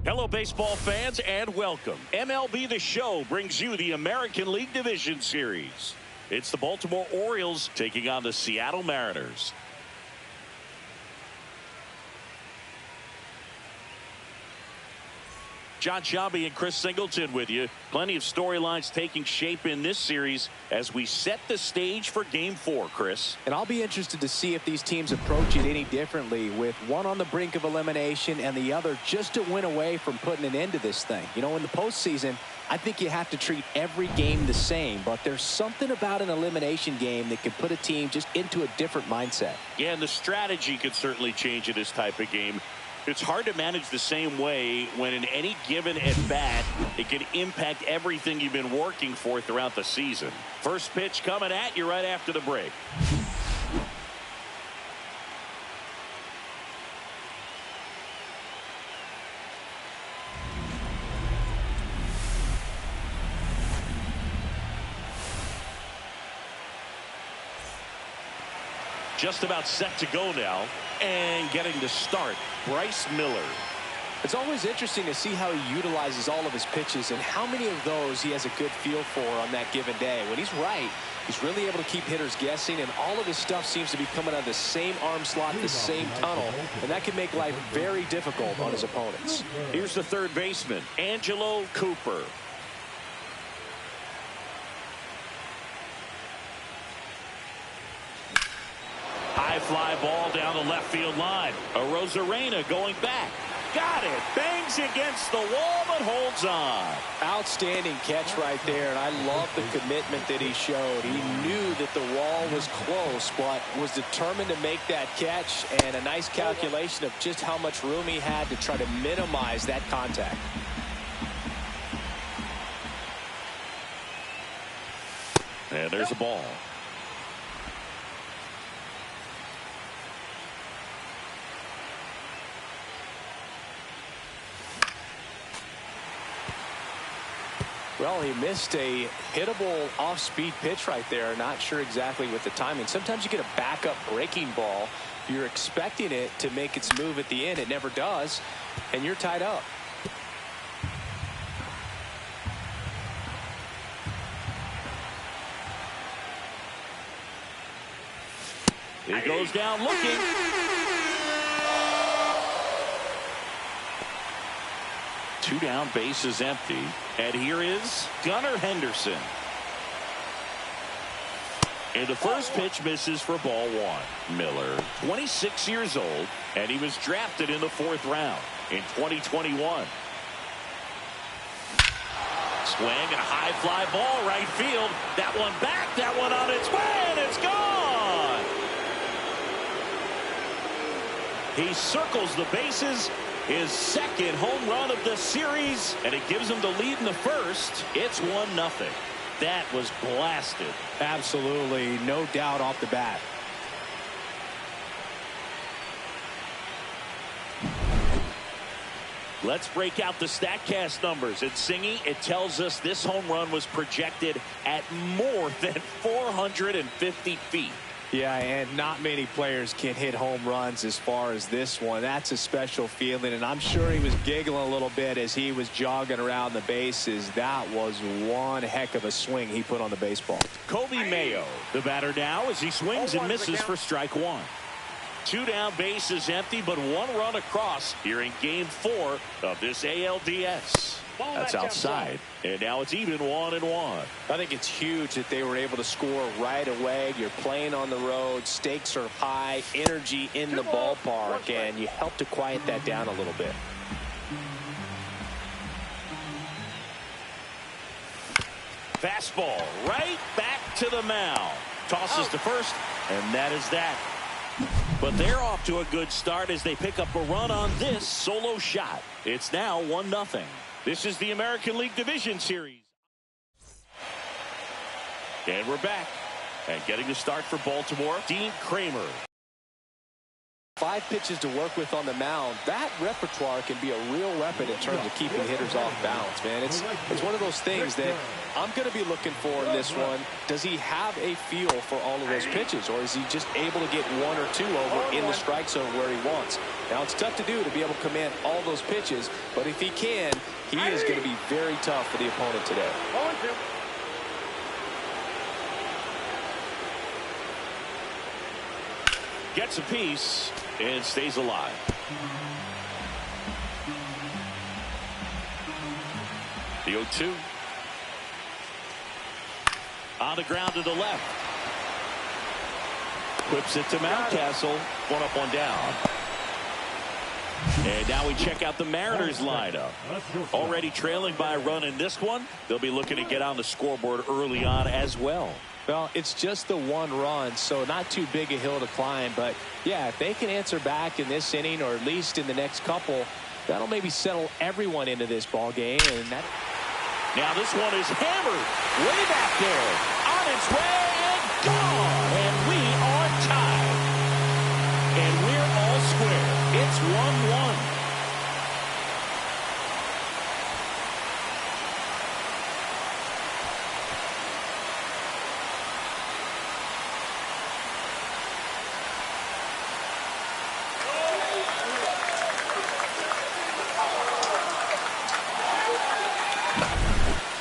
Hello, baseball fans, and welcome. MLB The Show brings you the American League Division Series. It's the Baltimore Orioles taking on the Seattle Mariners. John Sciambi and Chris Singleton with you. Plenty of storylines taking shape in this series as we set the stage for Game 4, Chris. And I'll be interested to see if these teams approach it any differently, with one on the brink of elimination and the other just a win away from putting an end to this thing. You know, in the postseason, I think you have to treat every game the same, but there's something about an elimination game that can put a team just into a different mindset. Yeah, and the strategy could certainly change in this type of game. It's hard to manage the same way when in any given at-bat, it can impact everything you've been working for throughout the season. First pitch coming at you right after the break. Just about set to go now, and getting to start, Bryce Miller. It's always interesting to see how he utilizes all of his pitches and how many of those he has a good feel for on that given day. When he's right, he's really able to keep hitters guessing, and all of his stuff seems to be coming out of the same arm slot, the same tunnel, and that can make life very difficult on his opponents. Here's the third baseman, Angelo Cooper. High fly ball down the left field line. Arozarena going back. Got it. Bangs against the wall, but holds on. Outstanding catch right there, and I love the commitment that he showed. He knew that the wall was close, but was determined to make that catch, and a nice calculation of just how much room he had to try to minimize that contact. And there's a ball. Well, he missed a hittable off-speed pitch right there. Not sure exactly with the timing. Sometimes you get a backup breaking ball. You're expecting it to make its move at the end. It never does, and you're tied up. He goes down looking. Two down, base is empty. And here is Gunnar Henderson. And the first pitch misses for ball one. Miller, 26 years old, and he was drafted in the 4th round in 2021. Swing and a high fly ball right field. That one back, that one on its way, and it's gone. He circles the bases. His second home run of the series, and it gives him the lead in the first. It's 1-0. That was blasted. Absolutely, no doubt off the bat. Let's break out the StatCast numbers. At Singy, it tells us this home run was projected at more than 450 feet. Yeah, and not many players can hit home runs as far as this one. That's a special feeling, and I'm sure he was giggling a little bit as he was jogging around the bases. That was one heck of a swing he put on the baseball. Kobe Mayo, the batter now, as he swings and misses for strike one. 2 down, bases empty, but 1 run across here in Game 4 of this ALDS. That's outside, and now it's even 1-1. I think it's huge that they were able to score right away. You're playing on the road, stakes are high, energy in the ballpark, and you help to quiet that down a little bit. Fastball right back to the mound. Tosses to first, and that is that. But they're off to a good start as they pick up a run on this solo shot. It's now 1-0. This is the American League Division Series. And we're back. And getting the start for Baltimore, Dean Kramer. 5 pitches to work with on the mound. That repertoire can be a real weapon in terms of keeping hitters off balance, man. It's one of those things that I'm going to be looking for in this one. Does he have a feel for all of those pitches, or is he just able to get 1 or 2 over in the strike zone where he wants? Now, it's tough to do to be able to command all those pitches, but if he can, he is going to be very tough for the opponent today. Gets a piece and stays alive. The 0-2. On the ground to the left. Whips it to Mountcastle. 1 up, 1 down. And now we check out the Mariners lineup. Already trailing by a run in this one. They'll be looking to get on the scoreboard early on as well. Well, it's just the 1 run, so not too big a hill to climb. But, yeah, if they can answer back in this inning or at least in the next couple, that'll maybe settle everyone into this ball game. And that. Now this one is hammered way back there. On its way and gone. And we are tied. And we're all square. It's 1-1.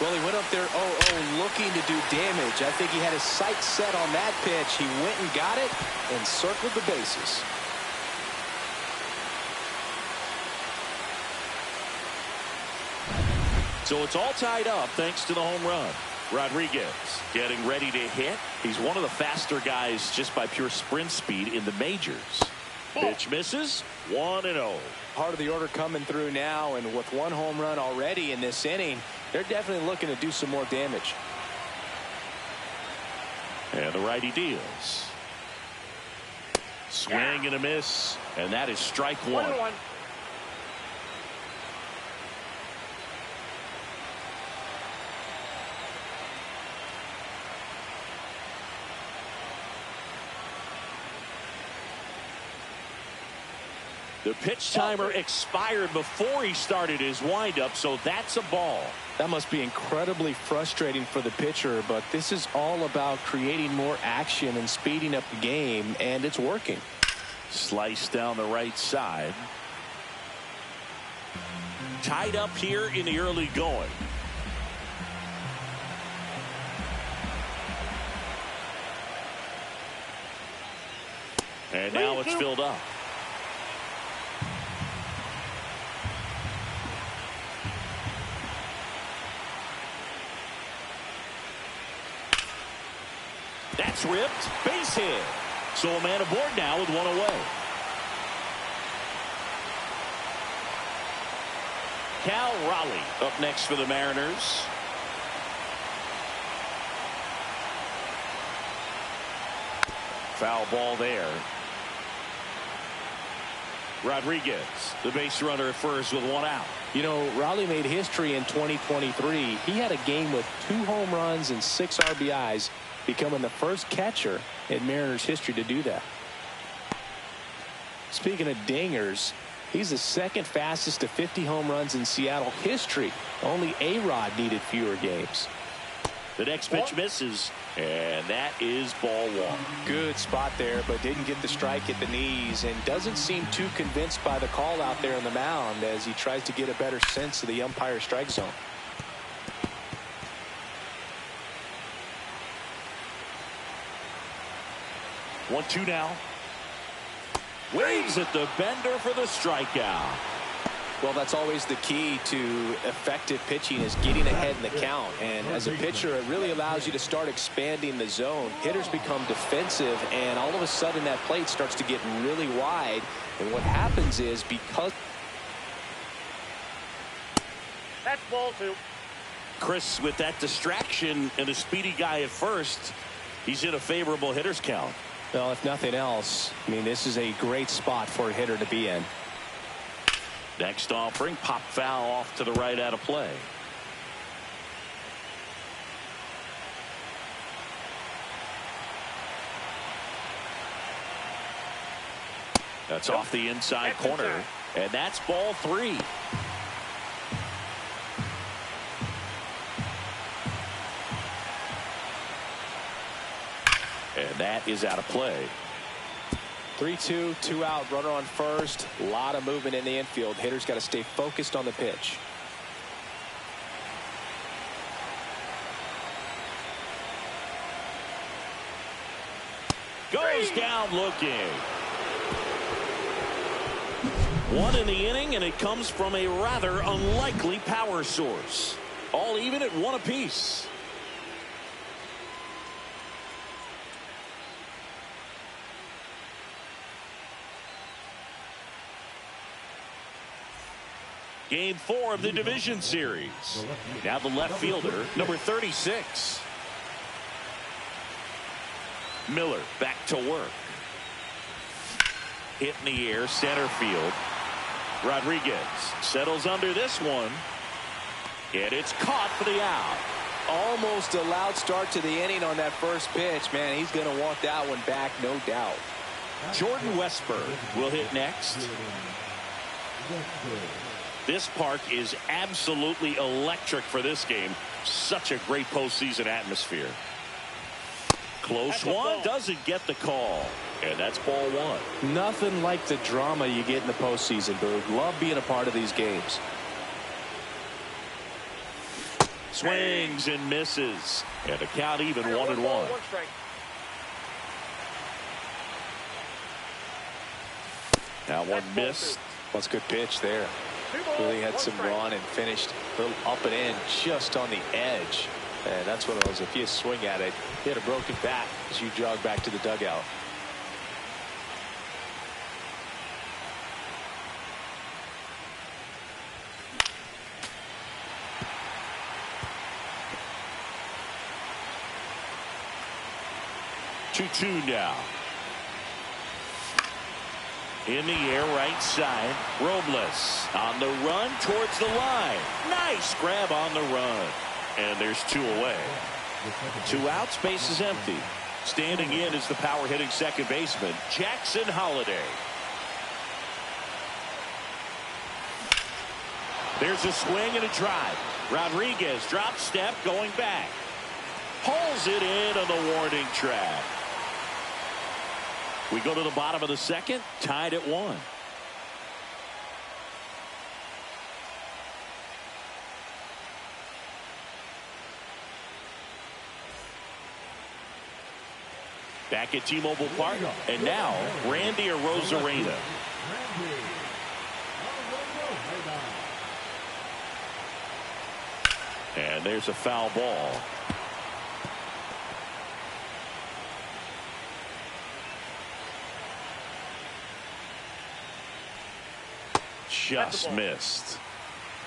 Well, he went up there 0-0 looking to do damage. I think he had his sights set on that pitch. He went and got it and circled the bases. So it's all tied up thanks to the home run. Rodriguez getting ready to hit. He's one of the faster guys just by pure sprint speed in the majors. Pitch misses. 1-0. Part of the order coming through now, and with 1 home run already in this inning, they're definitely looking to do some more damage. And the righty deals. Swing and a miss, and that is strike 1. 1-1. The pitch timer expired before he started his windup, so that's a ball. That must be incredibly frustrating for the pitcher, but this is all about creating more action and speeding up the game, and it's working. Slice down the right side. Tied up here in the early going. And now it's filled up. That's ripped. Base hit. So a man aboard now with 1 away. Cal Raleigh up next for the Mariners. Foul ball there. Rodriguez, the base runner at first with 1 out. You know, Raleigh made history in 2023. He had a game with 2 home runs and 6 RBIs, becoming the first catcher in Mariners history to do that. Speaking of dingers, he's the 2nd fastest to 50 home runs in Seattle history. Only A-Rod needed fewer games. The next pitch misses, and that is ball one. Good spot there, but didn't get the strike at the knees, and doesn't seem too convinced by the call out there on the mound as he tries to get a better sense of the umpire strike zone. One, two now. Waves at the bender for the strikeout. Well, that's always the key to effective pitching, is getting ahead in the count. And as a pitcher, it really allows you to start expanding the zone. Hitters become defensive, and all of a sudden that plate starts to get really wide. And what happens is, because... That's ball two. Chris, with that distraction and a speedy guy at first, he's in a favorable hitter's count. Well, if nothing else, I mean, this is a great spot for a hitter to be in. Next offering, pop foul off to the right, out of play. That's off the inside corner, and that's ball three. And that is out of play. 3-2, 2 out, runner on first. A lot of movement in the infield. Hitters got to stay focused on the pitch. Goes down looking. One in the inning, and it comes from a rather unlikely power source. All even at one apiece. Game 4 of the division series. Now the left fielder, number 36. Miller back to work. Hit in the air, center field. Rodriguez settles under this one. And it's caught for the out. Almost a loud start to the inning on that first pitch. Man, he's going to want that one back, no doubt. Jordan Westburg will hit next. This park is absolutely electric for this game. Such a great postseason atmosphere. Close one, doesn't get the call. And that's ball one. Nothing like the drama you get in the postseason, Boog. Love being a part of these games. Swings and misses. And the count even 1-1. Now one missed. That's a good pitch there. Really had some run and finished a little up and in, just on the edge. And that's what it was. If you swing at it, you had a broken bat as you jog back to the dugout. Two now. In the air, right side. Robles on the run towards the line. Nice grab on the run. And there's 2 away. 2 out, space is empty. Standing in is the power hitting second baseman, Jackson Holliday. There's a swing and a drive. Rodriguez drop step going back. Pulls it in on the warning track. We go to the bottom of the second, tied at 1. Back at T-Mobile Park, and now Randy Arozarena. And there's a foul ball. Just missed.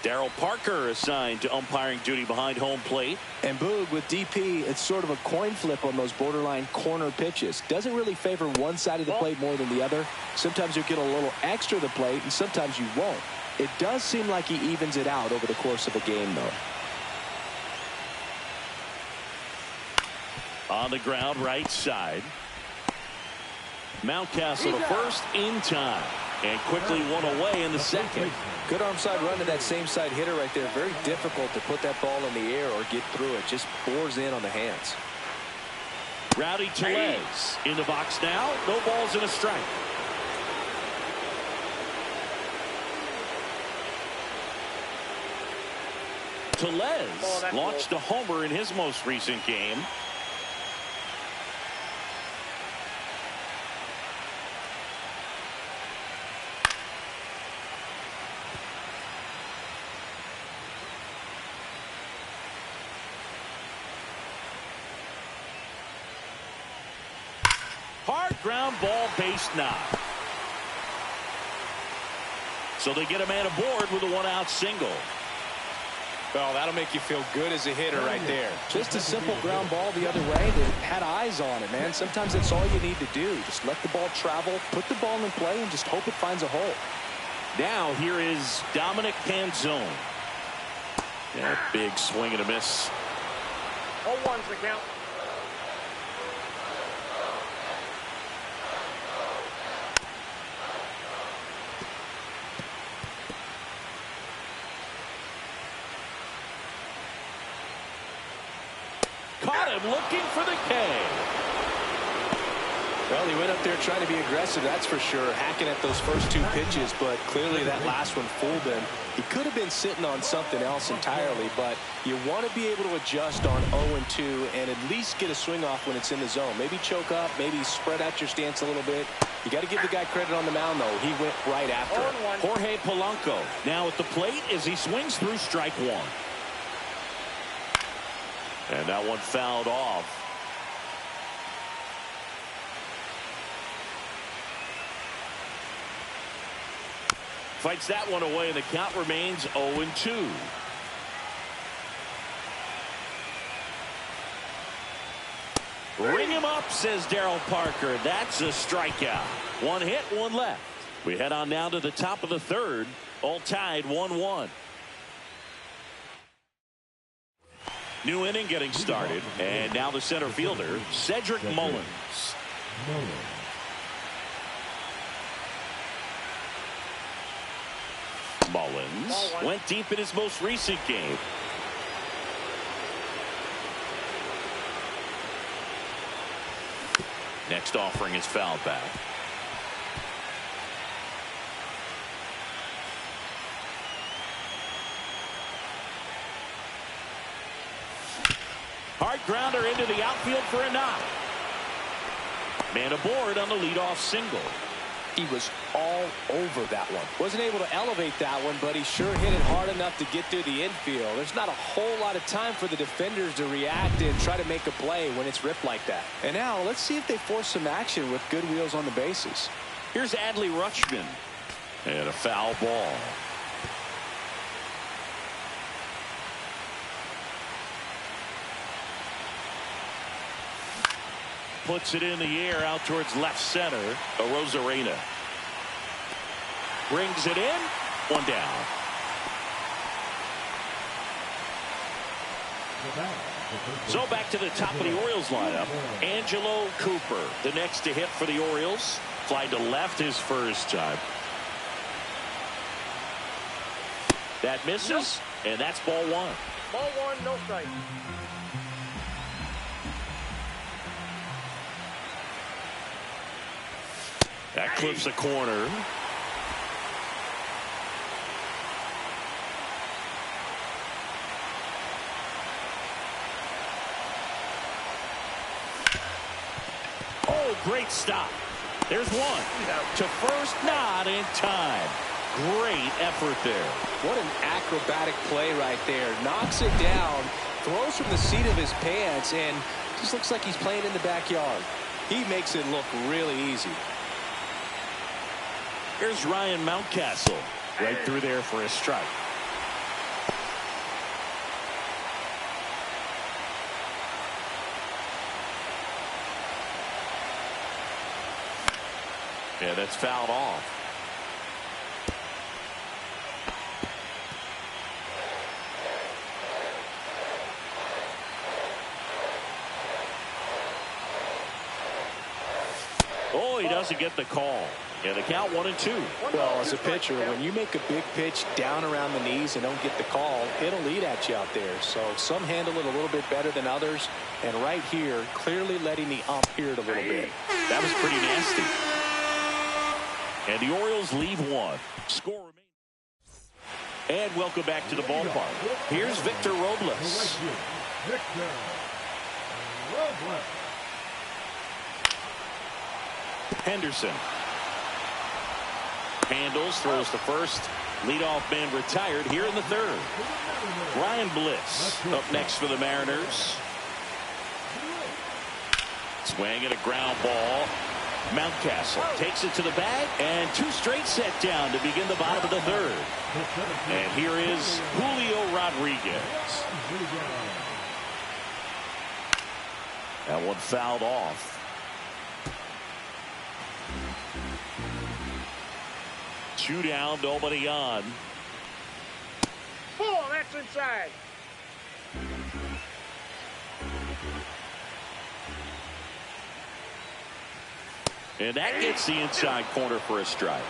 Darryl Parker assigned to umpiring duty behind home plate. And Boog, with DP, it's sort of a coin flip on those borderline corner pitches. Doesn't really favor one side of the plate more than the other. Sometimes you'll get a little extra to the plate, and sometimes you won't. It does seem like he evens it out over the course of a game, though. On the ground, right side. Mountcastle to first in time. And quickly one away in the second. Good arm side run to that same side hitter right there. Very difficult to put that ball in the air or get through it. Just bores in on the hands. Rowdy Tellez in the box now. No balls and a strike. Tellez launched a homer in his most recent game. Hard ground ball, base knock. So they get a man aboard with a one-out single. Well, that'll make you feel good as a hitter right there. Just a simple ground ball the other way that had eyes on it, man. Sometimes that's all you need to do. Just let the ball travel, put the ball in play, and just hope it finds a hole. Now here is Dominic Panzone. Yeah, big swing and a miss. 0-1's the count. Caught him looking for the K. Well, he went up there trying to be aggressive, that's for sure, hacking at those first two pitches, but clearly that last one fooled him. He could have been sitting on something else entirely, but you want to be able to adjust on 0-2 and at least get a swing off when it's in the zone. Maybe choke up, maybe spread out your stance a little bit. You got to give the guy credit on the mound, though. He went right after it. Jorge Polanco now at the plate as he swings through strike one. And that one fouled off. Fights that one away, and the count remains 0-2. Ring him up, says Darryl Parker. That's a strikeout. One hit, one left. We head on now to the top of the third. All tied 1-1. New inning getting started, and now the center fielder, Cedric Mullins. Mullins went deep in his most recent game. Next offering is fouled back. Hard grounder into the outfield for a knock. Man aboard on the leadoff single. He was all over that one. Wasn't able to elevate that one, but he sure hit it hard enough to get through the infield. There's not a whole lot of time for the defenders to react and try to make a play when it's ripped like that. And now let's see if they force some action with good wheels on the bases. Here's Adley Rutschman. And a foul ball. Puts it in the air out towards left center. Arozarena brings it in. One down. So back to the top of the Orioles lineup. Angelo Cooper, the next to hit for the Orioles. Fly to left his first time. That misses, and that's ball one. Ball one, no strike. That clips a corner. Oh, great stop. There's one. To first, not in time. Great effort there. What an acrobatic play right there. Knocks it down, throws from the seat of his pants, and just looks like he's playing in the backyard. He makes it look really easy. Here's Ryan Mountcastle right through there for a strike. Yeah, that's fouled off. Oh, he doesn't get the call. And the count 1-2. Well, as a pitcher, when you make a big pitch down around the knees and don't get the call, it'll eat at you out there. So some handle it a little bit better than others. And right here, clearly letting the ump hear it a little bit. That was pretty nasty. And the Orioles leave one. Score remains. And welcome back to the ballpark. Here's Victor Robles. Henderson. Handles, throws to first. Leadoff man retired here in the third. Ryan Bliss up next for the Mariners. Swing and a ground ball. Mountcastle takes it to the bag, and two straight set down to begin the bottom of the third. And here is Julio Rodriguez. That one fouled off. Two down, nobody on. Ball, that's inside. And that gets the inside corner for a strike.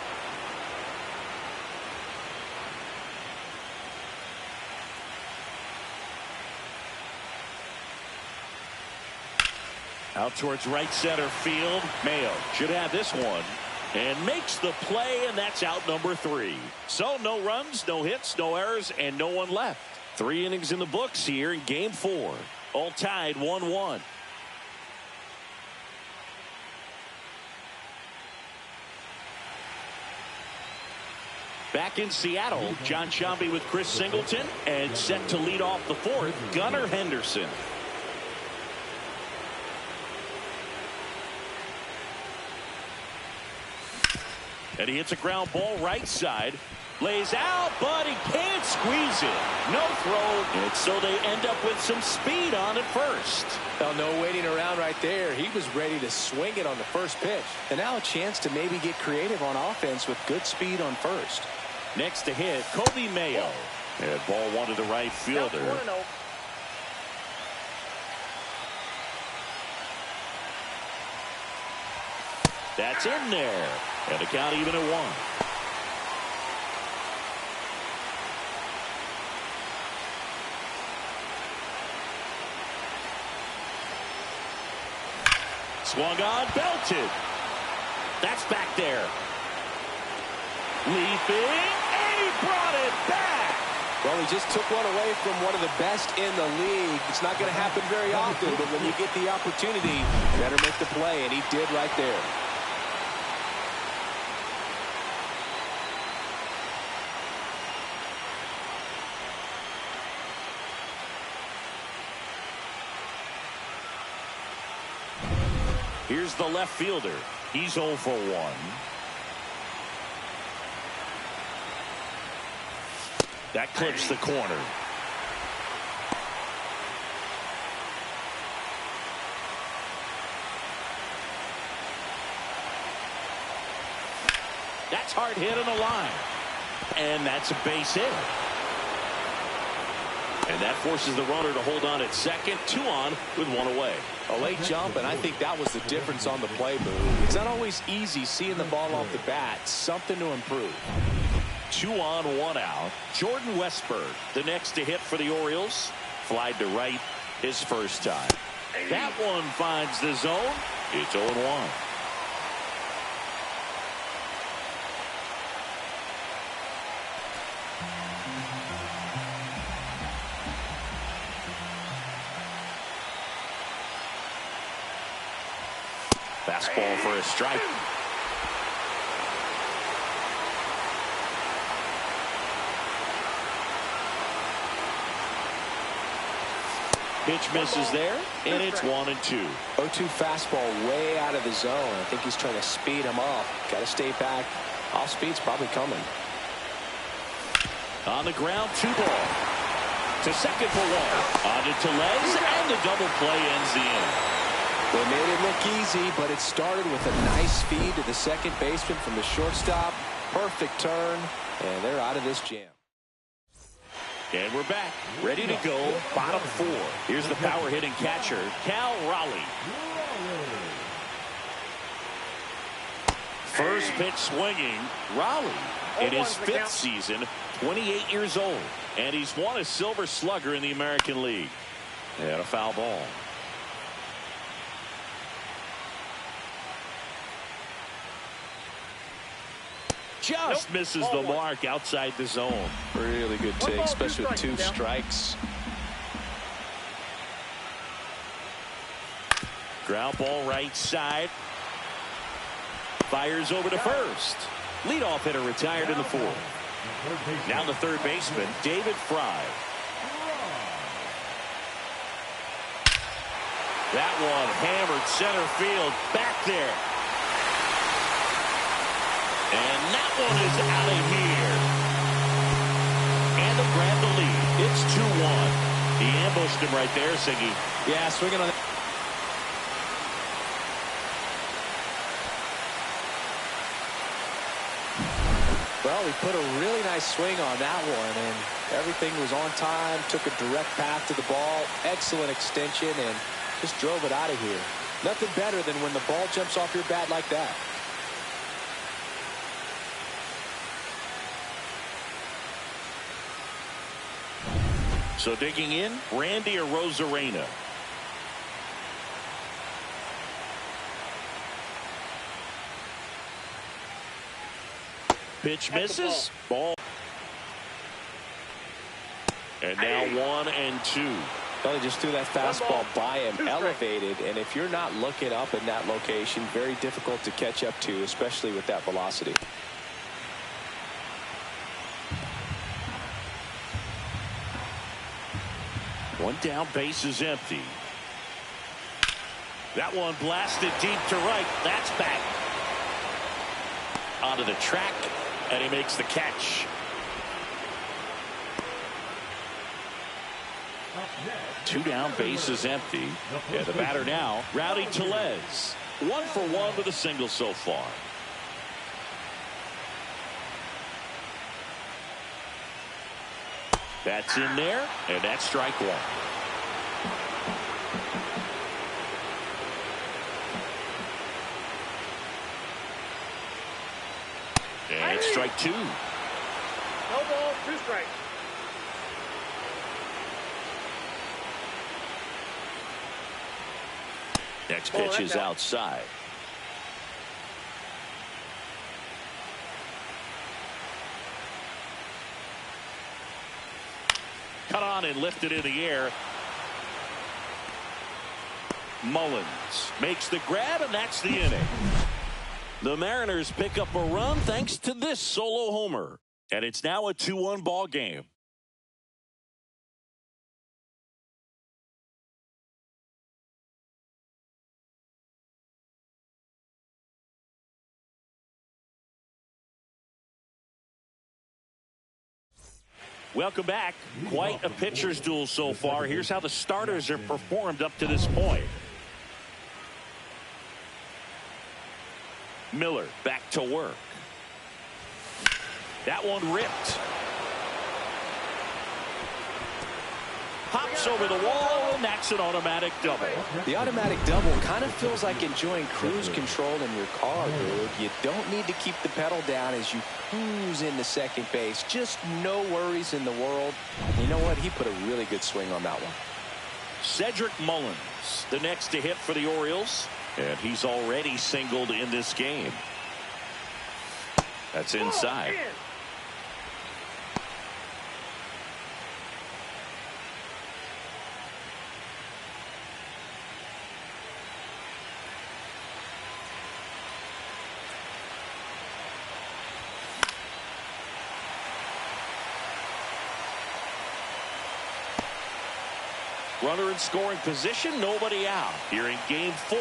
Out towards right center field. Mayo should have this one. And makes the play, and that's out number 3. So no runs, no hits, no errors, and no one left. 3 innings in the books here in Game 4. All tied 1-1. Back in Seattle, John Sciambi with Chris Singleton, and set to lead off the fourth, Gunnar Henderson. And he hits a ground ball right side. Lays out, but he can't squeeze it. No throw. And so they end up with some speed on at first. Well, no waiting around right there. He was ready to swing it on the first pitch. And now a chance to maybe get creative on offense with good speed on first. Next to hit, Kobe Mayo. And ball one to the right fielder. That's in there. And the count even at 1. Swung on, belted. That's back there. Leaping, and he brought it back. Well, he just took one away from one of the best in the league. It's not going to happen very often, but when you get the opportunity, you better make the play, and he did right there. Here's the left fielder. He's 0 for 1. That clips the corner. That's hard hit on the line. And that's a base hit. And that forces the runner to hold on at second. 2 on with 1 away. A late jump, and I think that was the difference on the play move. It's not always easy seeing the ball off the bat. Something to improve. 2 on, 1 out. Jordan Westburg, the next to hit for the Orioles. Flied to right his first time. That one finds the zone. It's 0-1. Fastball for a strike. Pitch misses there, and it's 1-2. 0-2 fastball way out of the zone. I think he's trying to speed him off. Got to stay back. Off speed's probably coming. On the ground, 2 ball. To second for 1. On to Tellez, and the double play ends the inning. They made it look easy, but it started with a nice feed to the second baseman from the shortstop. Perfect turn, and they're out of this jam. And we're back, ready to go, bottom 4. Here's the power hitting catcher, Cal Raleigh. First pitch swinging. Raleigh in his 5th season, 28 years old. And he's won a Silver Slugger in the American League. And a foul ball. Just misses the mark outside the zone. Really good take, especially with 2 strikes. Ground ball right side. Fires over to first. Leadoff hitter retired in the 4th. Now the third baseman, David Fry. That one hammered center field back there. And that one is out of here. And they grab the lead. It's 2-1. He ambushed him right there, Siggy. Yeah, swinging on that. Well, he put a really nice swing on that one, and everything was on time, took a direct path to the ball, excellent extension, and just drove it out of here. Nothing better than when the ball jumps off your bat like that. So digging in, Randy Arozarena. Pitch misses. Ball. And now 1-2. Well, he just threw that fastball by him, elevated, and if you're not looking up in that location, very difficult to catch up to, especially with that velocity. One down, base is empty. That one blasted deep to right. That's back. Onto the track, and he makes the catch. Two down, base is empty. And the batter now, Rowdy Tellez. 1 for 1 with a single so far. That's in there, and that's strike 1. And it's strike 2. No ball, 2 strikes. Next pitch is outside. Cut on and lifted in the air. Mullins makes the grab, and that's the inning. The Mariners pick up a run thanks to this solo homer. And it's now a 2-1 ball game. Welcome back. Quite a pitcher's duel so far. Here's how the starters have performed up to this point. Miller back to work. That one ripped. Pops over the wall, and that's an automatic double. The automatic double kind of feels like enjoying cruise control in your car, dude. You don't need to keep the pedal down as you cruise into second base. Just no worries in the world. You know what? He put a really good swing on that one. Cedric Mullins, the next to hit for the Orioles. And he's already singled in this game. That's inside. Runner in scoring position, nobody out here in game 4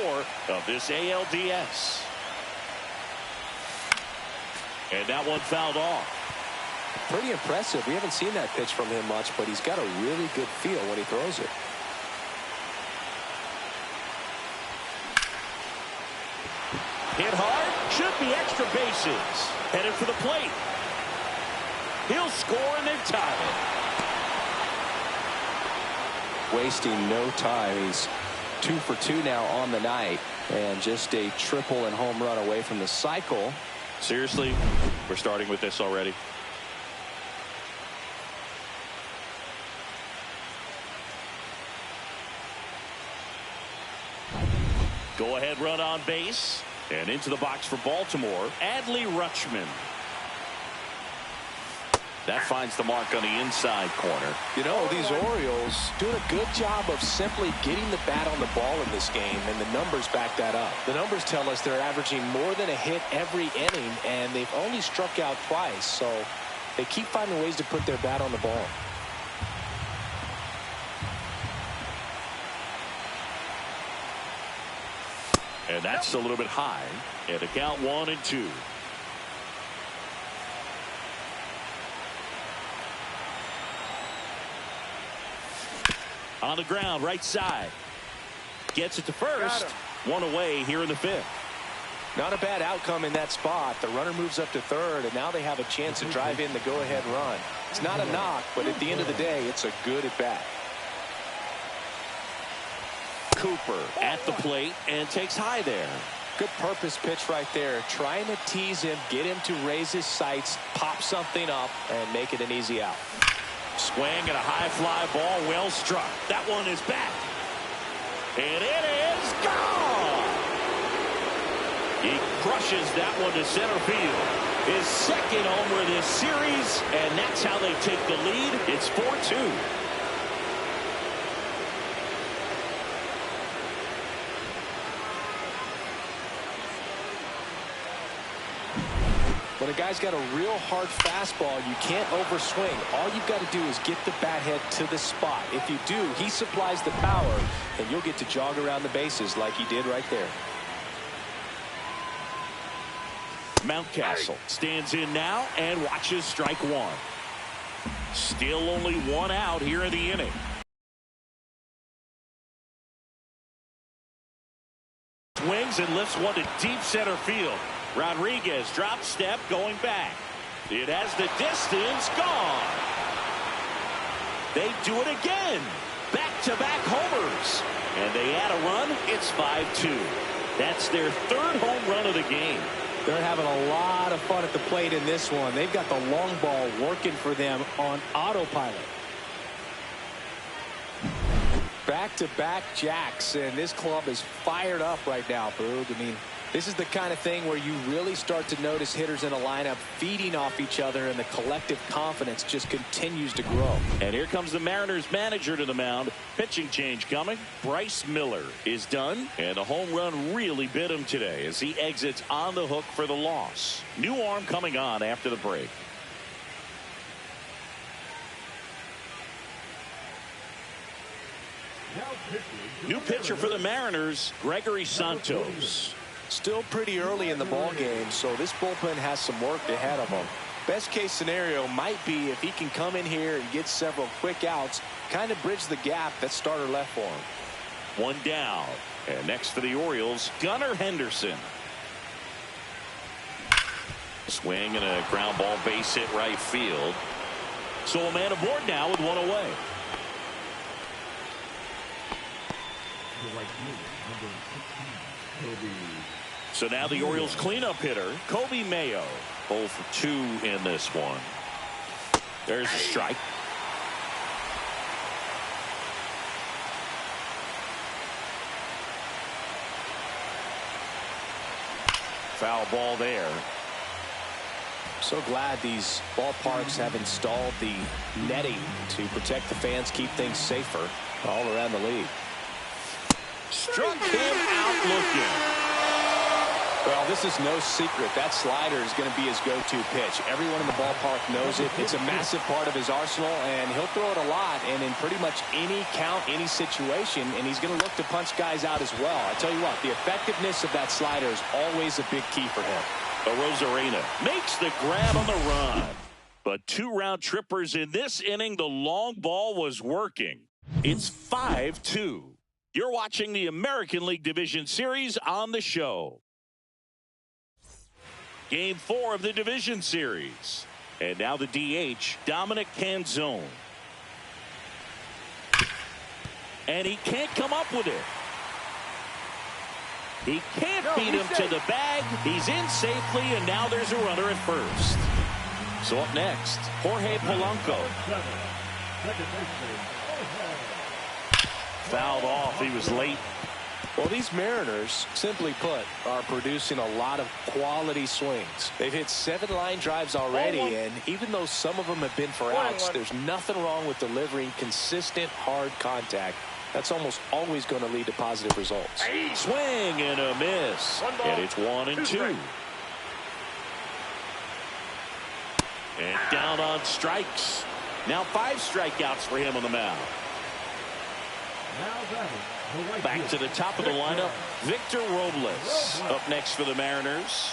of this ALDS. And that one fouled off. Pretty impressive. We haven't seen that pitch from him much, but he's got a really good feel when he throws it. Hit hard, should be extra bases. Headed for the plate. He'll score, and they've tied it. Wasting no time. He's 2 for 2 now on the night. And just a triple and home run away from the cycle. Seriously, we're starting with this already. Go ahead run on base. And into the box for Baltimore, Adley Rutschman. That finds the mark on the inside corner. You know, these Orioles doing a good job of simply getting the bat on the ball in this game, and the numbers back that up. The numbers tell us they're averaging more than a hit every inning, and they've only struck out twice, so they keep finding ways to put their bat on the ball. And that's a little bit high. And the count 1-2. On the ground, right side. Gets it to first. One away here in the fifth. Not a bad outcome in that spot. The runner moves up to third, and now they have a chance to drive in the go-ahead run. It's not a knock, but at the end of the day, it's a good at-bat. Cooper at the plate and takes high there. Good purpose pitch right there. Trying to tease him, get him to raise his sights, pop something up, and make it an easy out. Swing and a high fly ball, well struck. That one is back. And it is gone. He crushes that one to center field. His second homer this series, and that's how they take the lead. It's 4-2. When a guy's got a real hard fastball, you can't overswing. All you've got to do is get the bat head to the spot. If you do, he supplies the power, and you'll get to jog around the bases like he did right there. Mountcastle stands in now and watches strike one. Still only one out here in the inning. Swings and lifts one to deep center field. Rodriguez drop step going back. It has the distance gone. They do it again. Back-to-back homers. And they add a run. It's 5-2. That's their third home run of the game. They're having a lot of fun at the plate in this one. They've got the long ball working for them on autopilot. Back-to-back jacks, and this club is fired up right now, Boog. I mean, this is the kind of thing where you really start to notice hitters in a lineup feeding off each other, and the collective confidence just continues to grow. And here comes the Mariners manager to the mound. Pitching change coming. Bryce Miller is done, and a home run really bit him today as he exits on the hook for the loss. New arm coming on after the break. New pitcher for the Mariners, Gregory Santos. Still pretty early in the ball game, so this bullpen has some work ahead of them. Best case scenario might be if he can come in here and get several quick outs, kind of bridge the gap that starter left for him. One down. And next for the Orioles, Gunnar Henderson. Swing and a ground ball base hit right field. So a man aboard now with one away. So now the Orioles cleanup hitter, Kobe Mayo. 0 for 2 in this one. There's a strike. Foul ball there. So glad these ballparks have installed the netting to protect the fans, keep things safer all around the league. Struck him out looking. Well, this is no secret. That slider is going to be his go-to pitch. Everyone in the ballpark knows it. It's a massive part of his arsenal, and he'll throw it a lot and in pretty much any count, any situation, and he's going to look to punch guys out as well. I tell you what, the effectiveness of that slider is always a big key for him. Rosarena makes the grab on the run. But 2 round trippers in this inning. The long ball was working. It's 5-2. You're watching the American League Division Series on the show. Game 4 of the Division Series. And now the DH, Dominic Canzone. And he can't come up with it. He can't beat him to the bag. He's in safely, and now there's a runner at first. So up next, Jorge Polanco. Fouled off. He was late. Well, these Mariners, simply put, are producing a lot of quality swings. They've hit 7 line drives already, and even though some of them have been for outs, there's nothing wrong with delivering consistent, hard contact. That's almost always going to lead to positive results. Swing and a miss. And it's 1-2. And down on strikes. Now 5 strikeouts for him on the mound. Back to the top of the lineup, Victor Robles up next for the Mariners.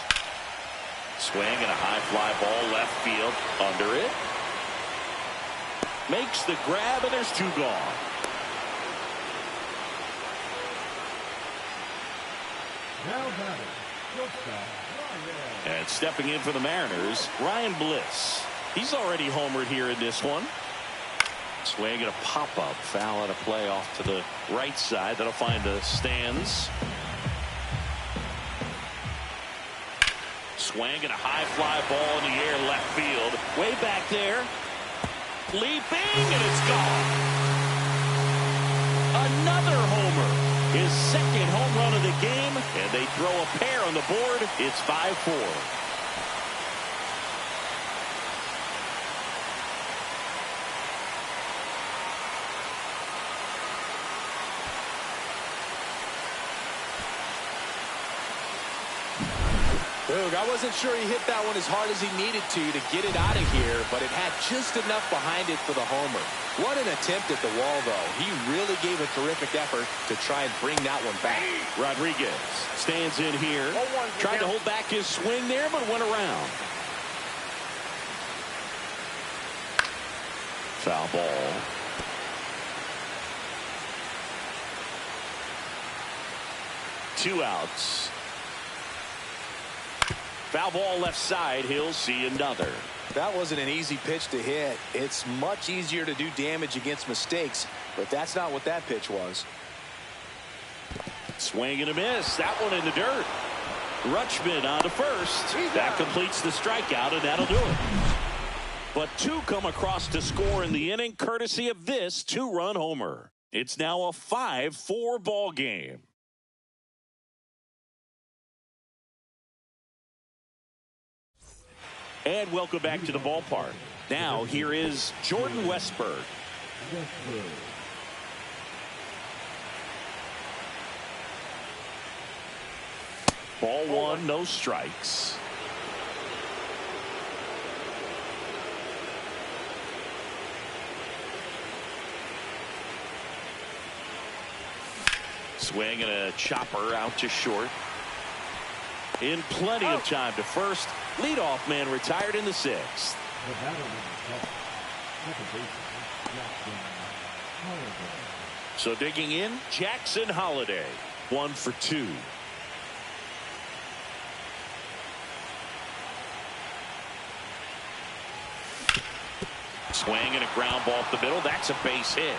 Swing and a high fly ball left field under it. Makes the grab, and there's 2 gone. And stepping in for the Mariners, Ryan Bliss. He's already homered here in this one. Swing and a pop-up. Foul out of play off to the right side. That'll find the stands. Swing and a high fly ball in the air left field. Way back there. Leaping, and it's gone. Another homer. His second home run of the game, and they throw a pair on the board. It's 5-4. Boog, I wasn't sure he hit that one as hard as he needed to get it out of here, but it had just enough behind it for the homer. What an attempt at the wall, though. He really gave a terrific effort to try and bring that one back. Rodriguez stands in here. Tried to hold back his swing there, but went around. Foul ball. Two outs. Foul ball left side. He'll see another. That wasn't an easy pitch to hit. It's much easier to do damage against mistakes, but that's not what that pitch was. Swing and a miss. That one in the dirt. Rutschman on to first. That completes the strikeout, and that'll do it. But 2 come across to score in the inning, courtesy of this 2-run homer. It's now a 5-4 ball game. And welcome back to the ballpark. Now here is Jordan Westburg. Ball 1, no strikes. Swing and a chopper out to short. In plenty of time to first. Leadoff man retired in the 6th. So digging in, Jackson Holliday. 1 for 2. Swing and a ground ball up the middle. That's a base hit.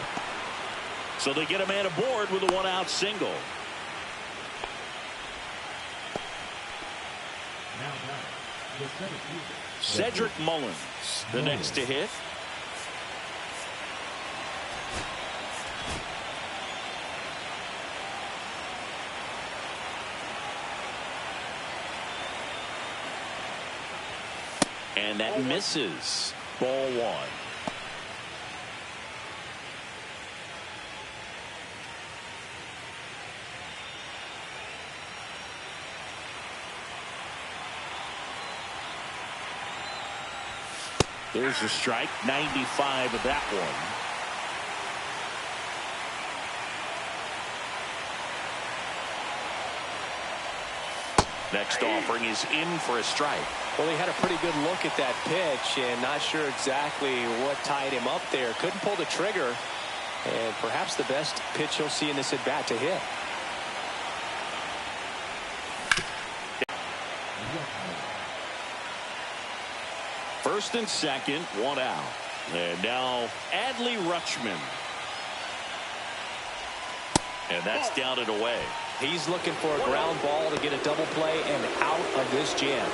So they get a man aboard with a 1-out single. Cedric Mullins, the next to hit. And that misses. Ball 1. There's a strike, 95 of that one. Next offering is in for a strike. Well, he had a pretty good look at that pitch and not sure exactly what tied him up there. Couldn't pull the trigger, and perhaps the best pitch he'll see in this at bat to hit. First and second, 1 out. And now Adley Rutschman. And that's down and away. He's looking for a ground ball to get a double play and out of this jam.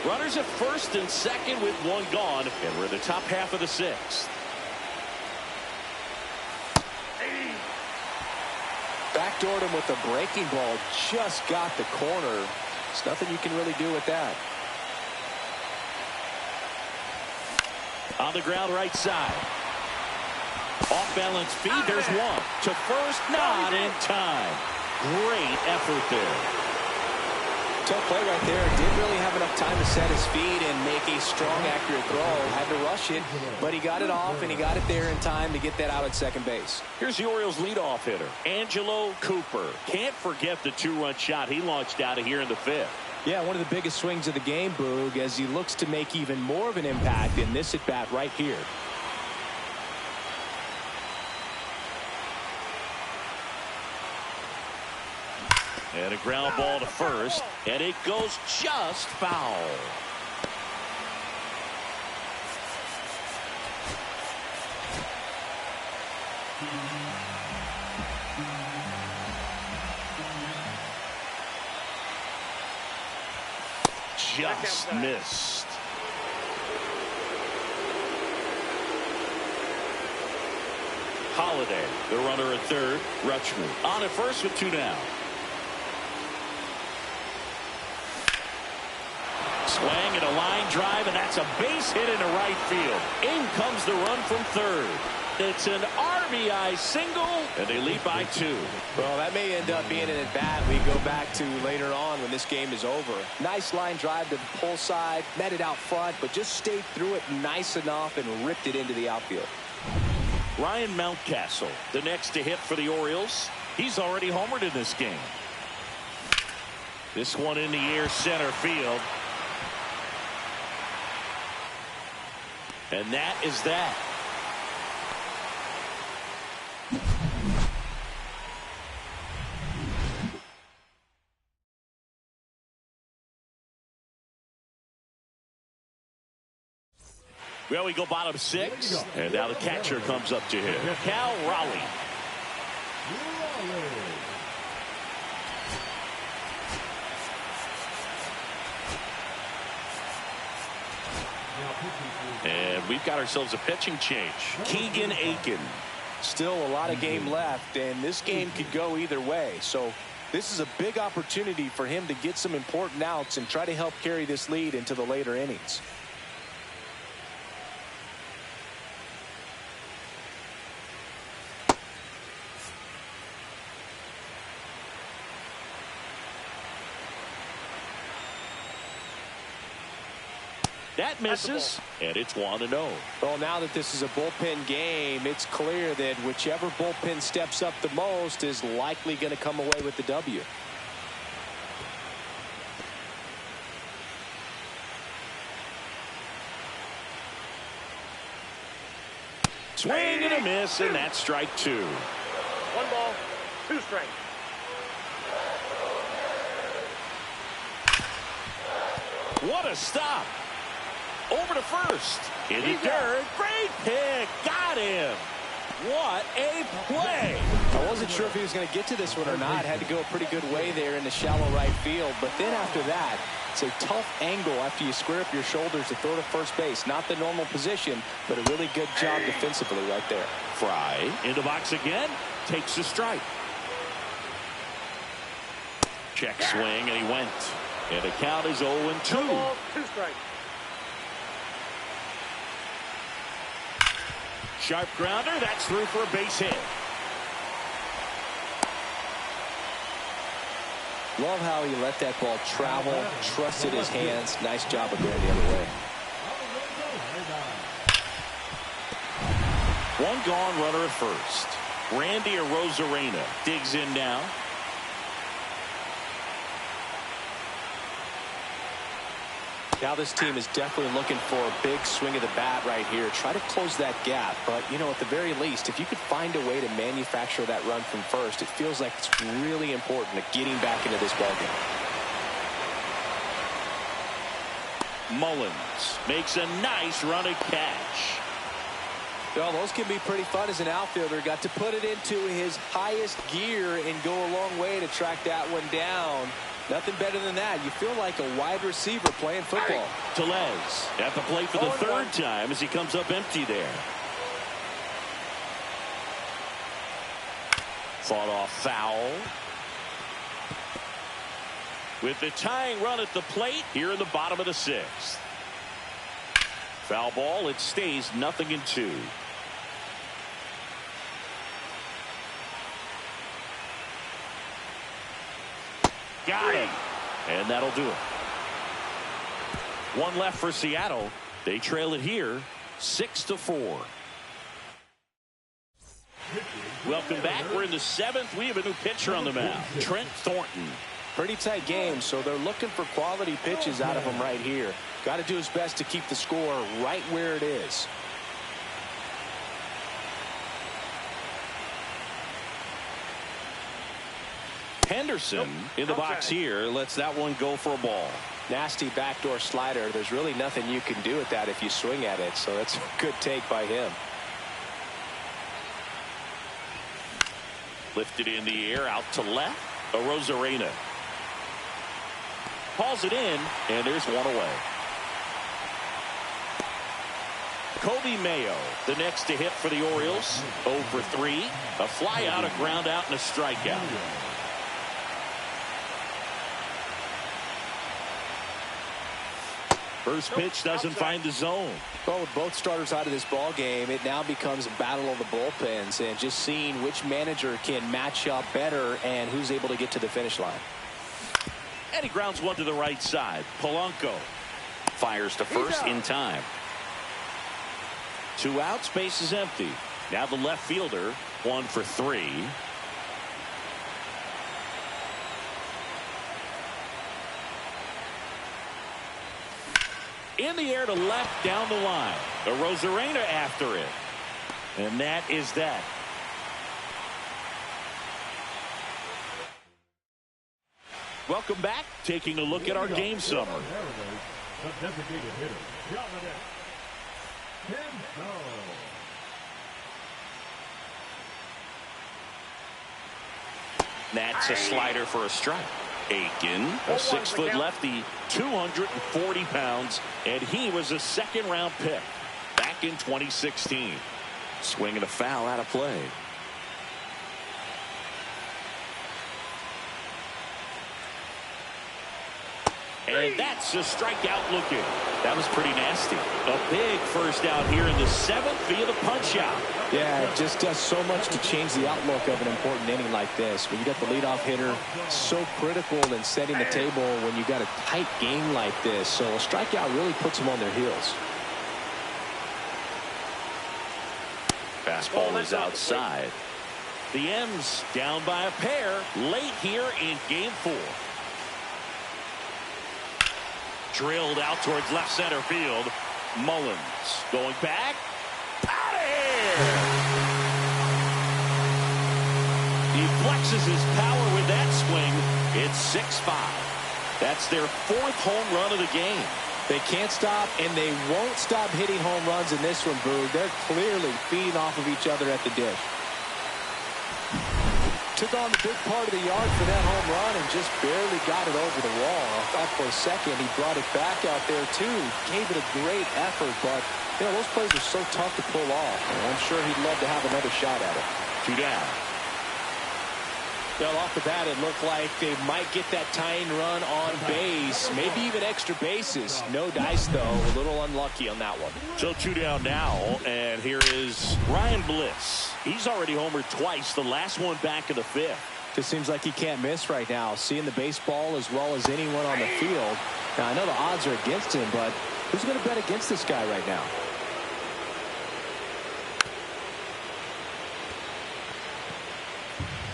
Runners at first and second with one gone, and we're in the top half of the sixth. Backdoored him with a breaking ball. Just got the corner. There's nothing you can really do with that. On the ground right side. Off balance feed. There's one. To first. Not in time. Great effort there. Tough play right there. Didn't really have enough time to set his feet and make a strong, accurate throw. Had to rush it, but he got it off, and he got it there in time to get that out at second base. Here's the Orioles' leadoff hitter, Angelo Cooper. Can't forget the two-run shot he launched out of here in the fifth. Yeah, one of the biggest swings of the game, Boog, as he looks to make even more of an impact in this at-bat right here. And a ground ball to first, and it goes just foul. Just missed. Holiday, the runner at third. Rutschman on at first with two down. Swing and a line drive, and that's a base hit into right field. In comes the run from third. It's an RBI single, and they lead by two. Well, that may end up being an at-bat we go back to later on when this game is over. Nice line drive to the pull side, met it out front, but just stayed through it nice enough and ripped it into the outfield. Ryan Mountcastle, the next to hit for the Orioles. He's already homered in this game. This one in the air center field. And that is that. Well, we go bottom six, and now the catcher comes up to hit. Cal Raleigh. And we've got ourselves a pitching change. Keegan Aiken. Still a lot of game left, and this game could go either way. So this is a big opportunity for him to get some important outs and try to help carry this lead into the later innings. That misses, and it's 1-0. Well, now that this is a bullpen game, it's clear that whichever bullpen steps up the most is likely going to come away with the W. Swing and a miss, and that's strike two. 1 ball, 2 strikes. What a stop. Over to first. In the dirt. Great pick. Got him. What a play. I wasn't sure if he was going to get to this one or not. Had to go a pretty good way there in the shallow right field. But then after that, it's a tough angle after you square up your shoulders to throw to first base. Not the normal position, but a really good job defensively right there. Fry in the box again. Takes the strike. Check swing, and he went. And the count is 0-2. 1 ball, 2 strikes. Sharp grounder. That's through for a base hit. Love how he let that ball travel, trusted his hands. Nice job of going the other way. One gone, runner at first. Randy Arozarena digs in now. Now this team is definitely looking for a big swing of the bat right here. Try to close that gap. But, you know, at the very least, if you could find a way to manufacture that run from first, it feels like it's really important to getting back into this ballgame. Mullins makes a nice run and catch. Well, those can be pretty fun as an outfielder. Got to put it into his highest gear and go a long way to track that one down. Nothing better than that. You feel like a wide receiver playing football. Tellez at the plate for the third time as he comes up empty there. Fought off foul. With the tying run at the plate here in the bottom of the sixth. Foul ball. It stays 0-2. Got him. And that'll do it. One left for Seattle. They trail it here 6-4. Welcome back. We're in the seventh. We have a new pitcher on the mound, Trent Thornton. Pretty tight game, so they're looking for quality pitches out of him right here. Got to do his best to keep the score right where it is. Henderson in the box here lets that one go for a ball. Nasty backdoor slider. There's really nothing you can do with that if you swing at it, so that's a good take by him. Lifted in the air out to left. Arozarena hauls it in, and there's one away. Kobe Mayo, the next to hit for the Orioles. 0 for 3. A fly out, a ground out, and a strikeout. First pitch doesn't find the zone. Well, with both starters out of this ball game, it now becomes a battle of the bullpens and just seeing which manager can match up better and who's able to get to the finish line. And he grounds one to the right side. Polanco fires to first in time. 2 outs, base is empty. Now the left fielder, 1 for 3. In the air to left down the line. The Arozarena after it. And that is that. Welcome back. Taking a look at our game summary. That's a slider for a strike. Aiken, a 6-foot lefty, 240 pounds, and he was a second-round pick back in 2016. Swinging a foul out of play. And that's a strikeout looking. That was pretty nasty. A big first out here in the seventh via the punch out. Yeah, it just does so much to change the outlook of an important inning like this. When you got the leadoff hitter, so critical in setting the table when you got a tight game like this. So a strikeout really puts them on their heels. Fastball is outside. The M's down by a pair late here in game 4. Drilled out towards left center field. Mullins going back. Out of here! He flexes his power with that swing. It's 6-5. That's their 4th home run of the game. They can't stop, and they won't stop hitting home runs in this one, Boog. They're clearly feeding off of each other at the dish. Took on the big part of the yard for that home run and just barely got it over the wall. I thought for a second he brought it back out there too. Gave it a great effort, but you know, those plays are so tough to pull off. And I'm sure he'd love to have another shot at it. 2 down. Well, off the bat, it looked like they might get that tying run on base, maybe even extra bases. No dice, though. A little unlucky on that one. So 2 down now, and here is Ryan Bliss. He's already homered twice, the last one back in the 5th. Just seems like he can't miss right now, seeing the baseball as well as anyone on the field. Now, I know the odds are against him, but who's going to bet against this guy right now?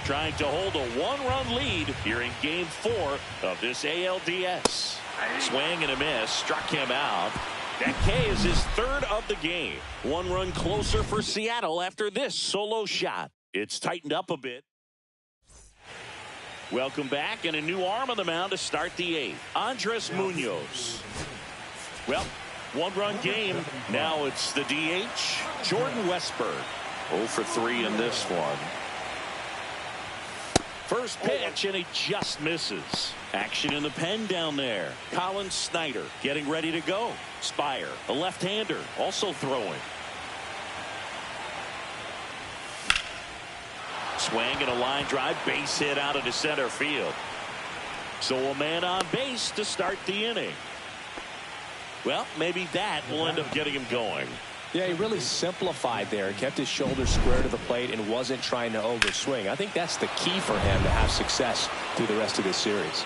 Trying to hold a 1-run lead here in game 4 of this ALDS. Swing and a miss, struck him out. That K is his 3rd of the game. 1 run closer for Seattle after this solo shot. It's tightened up a bit. Welcome back, and a new arm on the mound to start the 8th. Andres Munoz. Well, One-run game. Now it's the DH, Jordan Westburg. 0 for 3 in this one. First pitch, and he just misses. Action in the pen down there. Colin Snyder getting ready to go. Spire, a left-hander, also throwing. Swing and a line drive, base hit out into center field. So a man on base to start the inning. Well, maybe that will end up getting him going. Yeah, he really simplified there. He kept his shoulders square to the plate and wasn't trying to overswing. I think that's the key for him to have success through the rest of this series.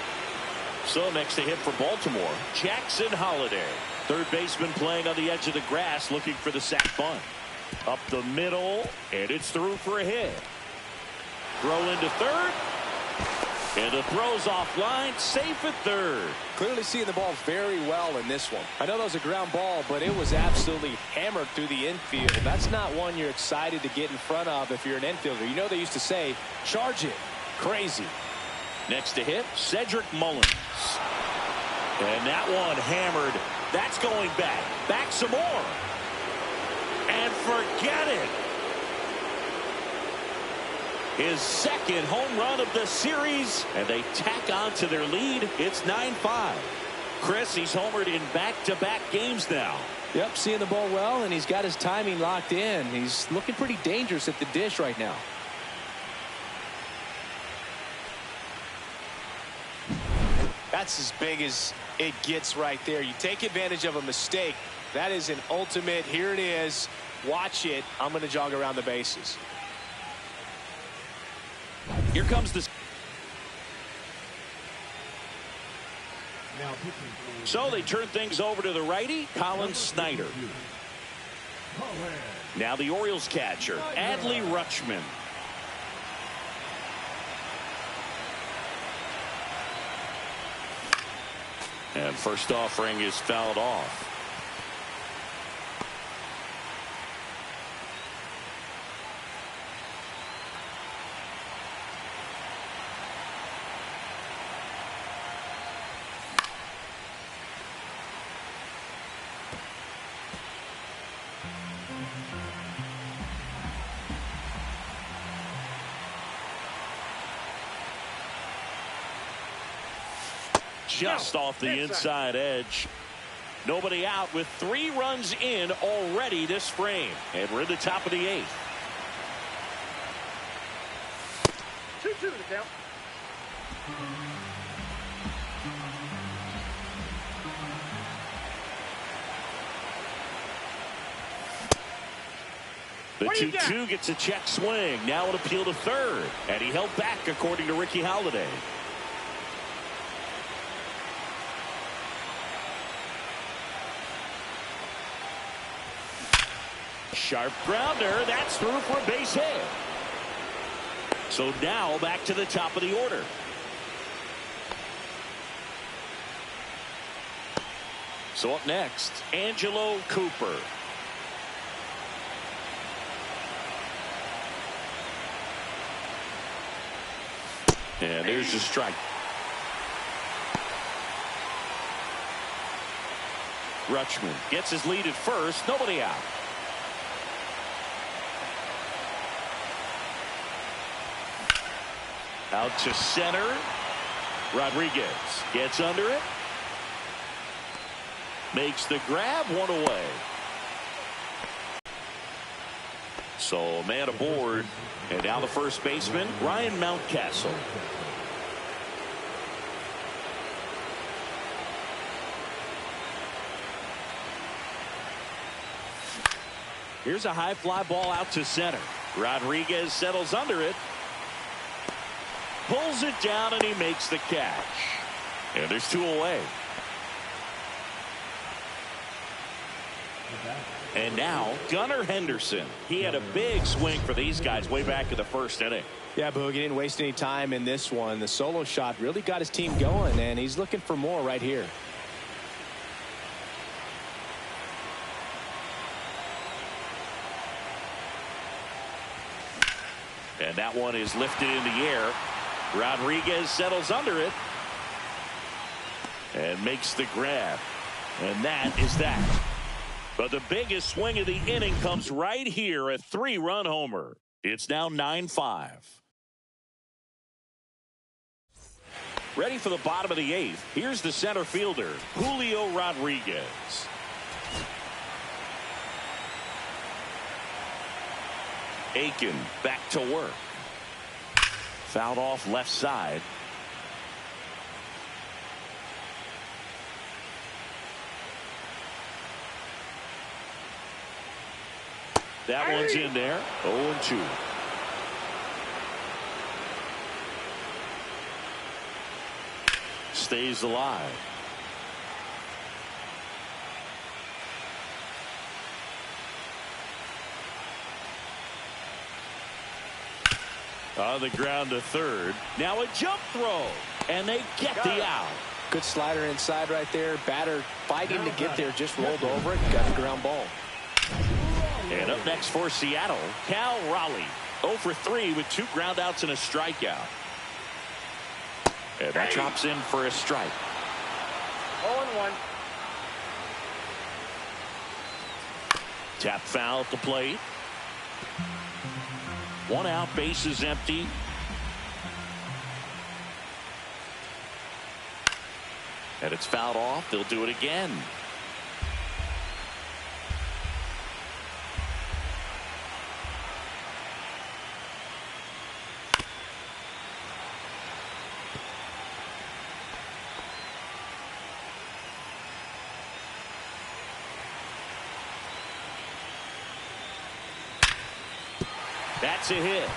So next to hit for Baltimore, Jackson Holliday. Third baseman playing on the edge of the grass, looking for the sac bunt. Up the middle, and it's through for a hit. Throw into third. And the throw's offline, safe at third. Clearly seeing the ball very well in this one. I know that was a ground ball, but it was absolutely hammered through the infield. That's not one you're excited to get in front of if you're an infielder. You know they used to say, charge it. Crazy. Next to hit, Cedric Mullins. And that one hammered. That's going back. Back some more. And forget it. His second home run of the series, and they tack on to their lead. It's 9-5. Chris, he's homered in back-to-back games now. Yep, seeing the ball well, and he's got his timing locked in. He's looking pretty dangerous at the dish right now. That's as big as it gets right there. You take advantage of a mistake. That is an ultimate, here it is. Watch it. I'm going to jog around the bases. Here comes the. So they turn things over to the righty, Colin Snyder. Now the Orioles catcher, Adley Rutschman. And first offering is fouled off. Just off the inside edge. Nobody out with 3 runs in already this frame. And we're in the top of the 8th. 2-2 to count. The 2-2 gets a check swing. Now an appeal to third. And he held back according to Ricky Holiday. Sharp grounder. That's through for a base hit. So now back to the top of the order. So up next, Angelo Cooper. And there's the strike. Rutschman gets his lead at first. Nobody out. Out to center. Rodriguez gets under it. Makes the grab, 1 away. So a man aboard. And now the first baseman, Ryan Mountcastle. Here's a high fly ball out to center. Rodriguez settles under it. Pulls it down, and he makes the catch. And there's 2 away. And now Gunnar Henderson. He had a big swing for these guys way back in the first inning. Yeah, Boog, he didn't waste any time in this one. The solo shot really got his team going, and he's looking for more right here. And that one is lifted in the air. Rodriguez settles under it and makes the grab. And that is that. But the biggest swing of the inning comes right here, a 3-run homer. It's now 9-5. Ready for the bottom of the 8th. Here's the center fielder, Julio Rodriguez. Aiken back to work. Fouled off left side. That one's in there. 0-2. Stays alive. On the ground to third. Now a jump throw. And they get the out. Good slider inside right there. Batter fighting to get there. Just rolled over it. Got the ground ball. And up next for Seattle, Cal Raleigh. 0 for 3 with 2 groundouts and a strikeout. And that drops in for a strike. 0-1. Tap foul at the plate. 1 out, bases empty. And it's fouled off. They'll do it again. That's a hit.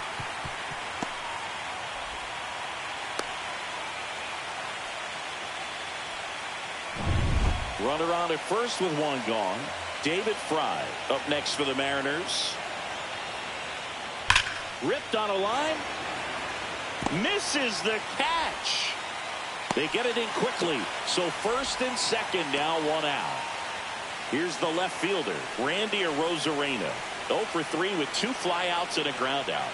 Runner on at first with 1 gone. David Fry up next for the Mariners. Ripped on a line. Misses the catch. They get it in quickly. So first and second now, 1 out. Here's the left fielder, Randy Arozarena. 0 for 3 with 2 flyouts and a ground out.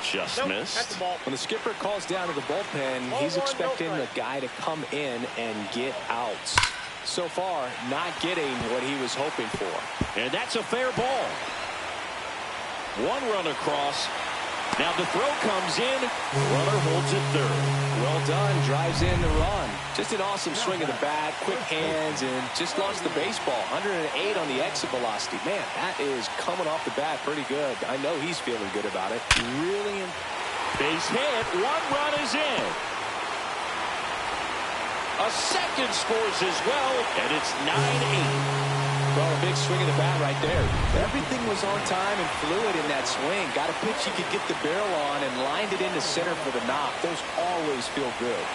Just missed. That's the ball. When the skipper calls down to the bullpen, he's expecting the guy to come in and get outs. So far, not getting what he was hoping for. And that's a fair ball. 1 run across. Now the throw comes in. Runner holds it third. Well done. Drives in the run. Just an awesome swing of the bat. Quick hands and just launched the baseball. 108 on the exit velocity. Man, that is coming off the bat pretty good. I know he's feeling good about it. Really. Base hit. 1 run is in. A second scores as well. And it's 9-8. Well, a big swing of the bat right there. Everything was on time and fluid in that swing. Got a pitch you could get the barrel on and lined it into center for the knock. Those always feel good.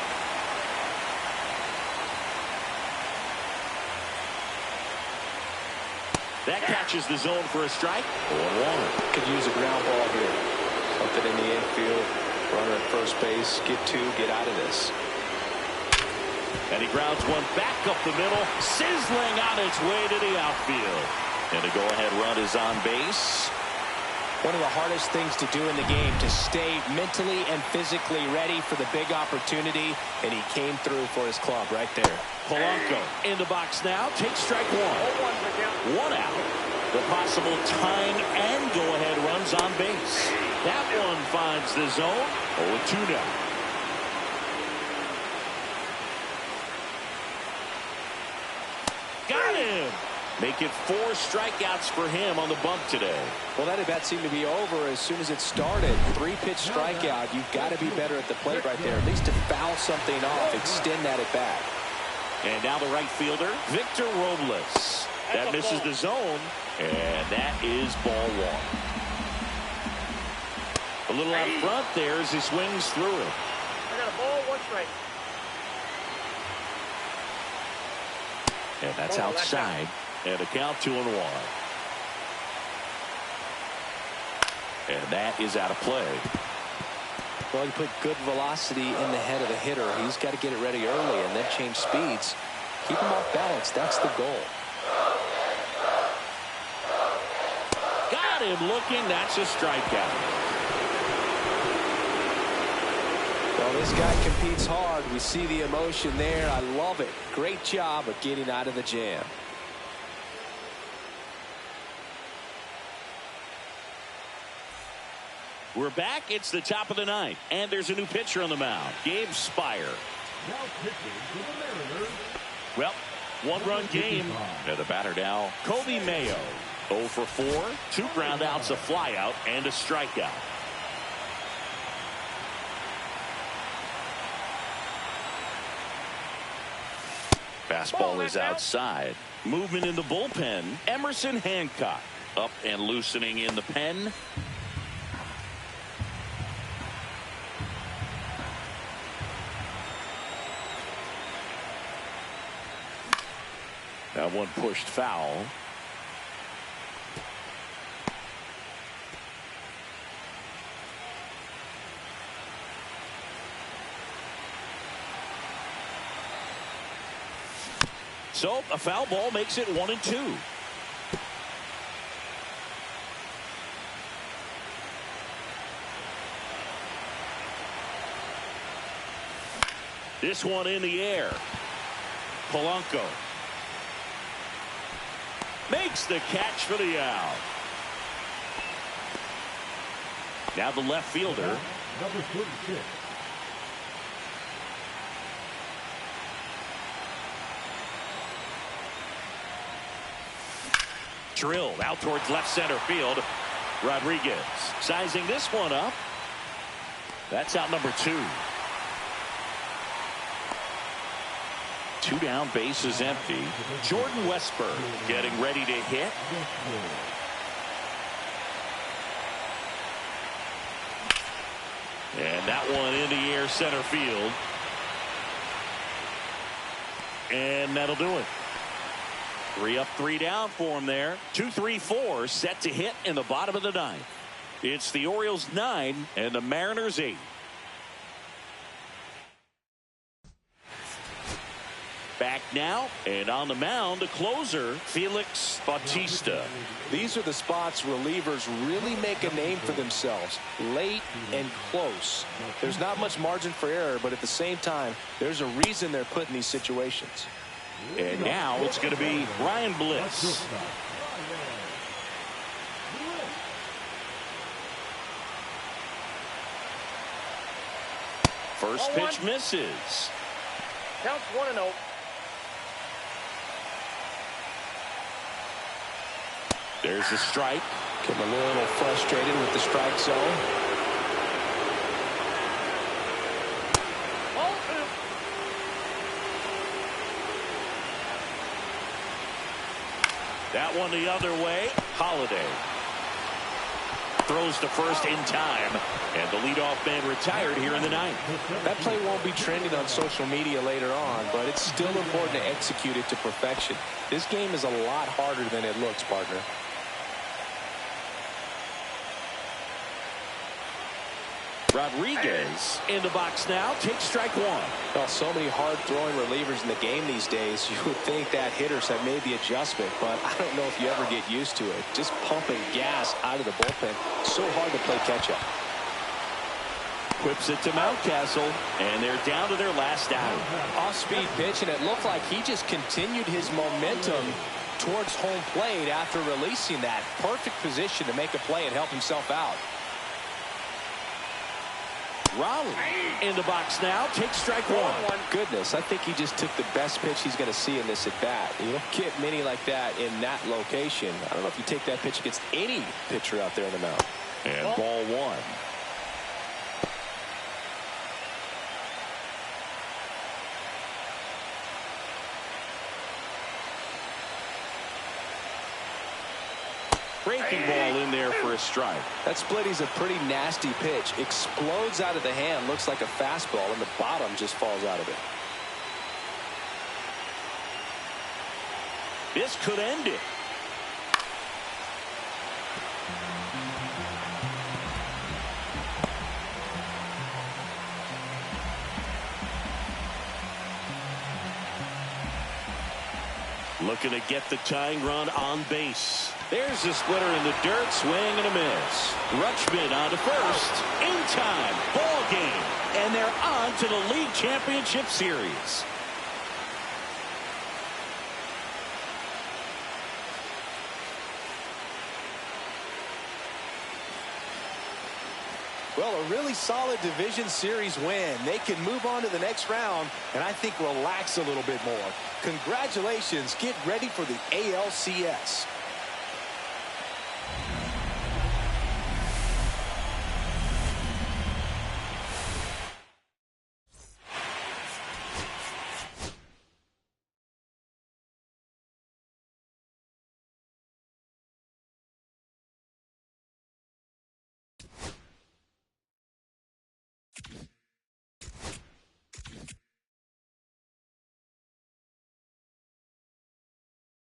That catches the zone for a strike. 1-1. Could use a ground ball here. Something in the infield. Runner at first base. Get 2. Get out of this. And he grounds 1 back up the middle, sizzling on its way to the outfield. And a go-ahead run is on base. One of the hardest things to do in the game, to stay mentally and physically ready for the big opportunity, and he came through for his club right there. Polanco in the box now, takes strike 1. 1 out. The possible tying and go-ahead runs on base. That one finds the zone. 0-2 now. Got him. Make it 4 strikeouts for him on the bump today. Well, that at-bat seemed to be over as soon as it started. 3-pitch strikeout. You've got to be better at the plate right there. At least to foul something off, extend that at-bat. And now the right fielder, Victor Robles. That misses the zone, and that is ball 1. A little out front there as he swings through it. I got a ball, 1 strike. And that's outside. And a count 2-1. And that is out of play. Well, you put good velocity in the head of the hitter. He's got to get it ready early and then change speeds. Keep him off balance. That's the goal. Got him looking. That's a strikeout. Well, this guy competes hard. We see the emotion there. I love it. Great job of getting out of the jam. We're back. It's the top of the ninth, and there's a new pitcher on the mound, Gabe Spire. Well, one-run game. And the batter now, Kobe Mayo. 0 for 4, 2 ground outs, a flyout, and a strikeout. Fastball is outside. Movement in the bullpen. Emerson Hancock up and loosening in the pen. That one pushed foul. So a foul ball makes it 1-2. This one in the air. Polanco makes the catch for the out. Now the left fielder. Number 36. Drilled out towards left center field. Rodriguez sizing this one up. That's out number 2. 2 down, base is empty. Jordan Westburg getting ready to hit. And that one in the air, center field. And that'll do it. 3 up, 3 down for him there. 2-3-4 set to hit in the bottom of the ninth. It's the Orioles 9 and the Mariners 8. Back now, and on the mound, the closer, Felix Bautista. These are the spots relievers really make a name for themselves. Late and close. There's not much margin for error, but at the same time, there's a reason they're put in these situations. And now it's going to be Ryan Bliss. First pitch misses. Counts 1-0. There's the strike. Getting a little frustrated with the strike zone. Ball 2. That one the other way. Holiday throws to first in time, and the leadoff man retired here in the ninth. That play won't be trending on social media later on, but it's still important to execute it to perfection. This game is a lot harder than it looks, partner. Rodriguez in the box now, takes strike 1. Well, so many hard-throwing relievers in the game these days, you would think that hitters have made the adjustment, but I don't know if you ever get used to it. Just pumping gas out of the bullpen, so hard to play catch-up. Whips it to Mountcastle, and they're down to their last out. Off-speed pitch, and it looked like he just continued his momentum towards home plate after releasing that. Perfect position to make a play and help himself out. Raleigh in the box now, takes strike 1. Goodness, I think he just took the best pitch he's going to see in this at-bat. You don't get many like that in that location. I don't know if you take that pitch against any pitcher out there in the mound. And ball 1. Breaking ball in there for a strike. That split is a pretty nasty pitch. Explodes out of the hand, looks like a fastball, and the bottom just falls out of it. This could end it. Looking to get the tying run on base. There's the splitter in the dirt, swing and a miss. Rutschman on to first, in time, ball game, and they're on to the league championship series. Well, a really solid division series win. They can move on to the next round and I think relax a little bit more. Congratulations. Get ready for the ALCS.